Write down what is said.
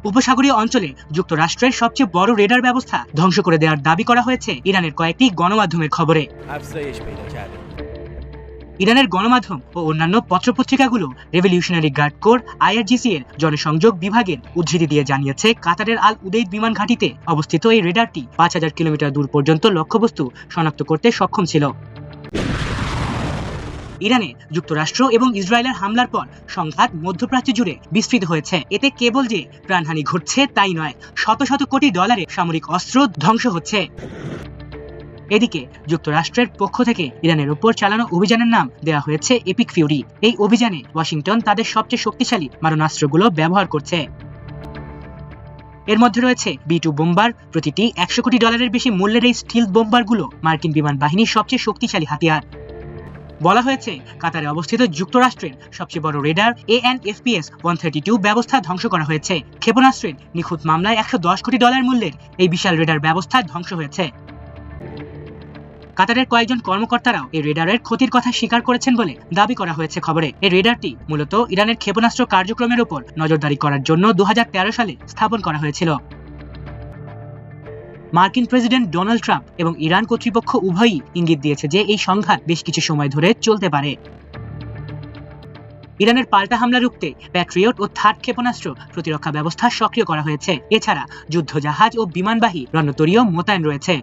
উপসাগরীয় অঞ্চলে যুক্তরাষ্ট্রের সবচেয়ে বড় রেডার ব্যবস্থা ধ্বংস করে দেওয়ার দাবি করা হয়েছে ইরানের কয়েকটি গণমাধ্যমের খবরে। ইরানের গণমাধ্যম ও অন্যান্য পত্রপত্রিকাগুলো রেভলিউশনারি গার্ড কোর IRGC এর জনসংযোগ বিভাগের উদ্ধৃতি দিয়ে জানিয়েছে, কাতারের আল উদেইদ বিমান ঘাঁটিতে অবস্থিত এই রেডারটি 5000 কিলোমিটার দূর পর্যন্ত লক্ষ্যবস্তু শনাক্ত করতে সক্ষম ছিল। ইরানে যুক্তরাষ্ট্র এবং ইসরায়েলের হামলার পর সংঘাত মধ্যপ্রাচ্য জুড়ে বিস্তৃত হয়েছে। এতে কেবল যে প্রাণহানি ঘটছে তাই নয়, শত শত কোটি ডলারের সামরিক অস্ত্র ধ্বংস হচ্ছে। এদিকে যুক্তরাষ্ট্রের পক্ষ থেকে ইরানের উপর চালানো অভিযানের নাম দেওয়া হয়েছে এপিক ফিউরি। এই অভিযানে ওয়াশিংটন তাদের সবচেয়ে শক্তিশালী মারণাস্ত্রগুলো ব্যবহার করছে। এর মধ্যে রয়েছে B-2 বোম্বার। প্রতিটি $100 কোটি বেশি মূল্যের এই স্টিলথ বোম্বারগুলো মার্কিন বিমান বাহিনীর সবচেয়ে শক্তিশালী হাতিয়ার। বলা হয়েছে, কাতারে অবস্থিত যুক্তরাষ্ট্রের সবচেয়ে বড় রেডার AN/FPS-132 ব্যবস্থা ধ্বংস করা হয়েছে। ক্ষেপণাস্ত্রের নিখুঁত মামলায় $110 কোটি মূল্যের এই বিশাল রেডার ব্যবস্থা ধ্বংস হয়েছে। কাতারের কয়েকজন কর্মকর্তারাও এই রেডারের ক্ষতির কথা স্বীকার করেছেন বলে দাবি করা হয়েছে খবরে। এই রেডারটি মূলত ইরানের ক্ষেপণাস্ত্র কার্যক্রমের উপর নজরদারি করার জন্য 2013 সালে স্থাপন করা হয়েছিল। মার্কিন প্রেসিডেন্ট ডোনাল্ড ট্রাম্প এবং ইরান কর্তৃপক্ষ উভয়ই ইঙ্গিত দিয়েছে যে এই সংঘাত বেশ কিছু সময় ধরে চলতে পারে। ইরানের পাল্টা হামলা রুখতে প্যাট্রিয়ট ও থার্ড ক্ষেপণাস্ত্র প্রতিরক্ষা ব্যবস্থা সক্রিয় করা হয়েছে। এছাড়া যুদ্ধজাহাজ ও বিমানবাহী রণতরীও মোতায়েন রয়েছে।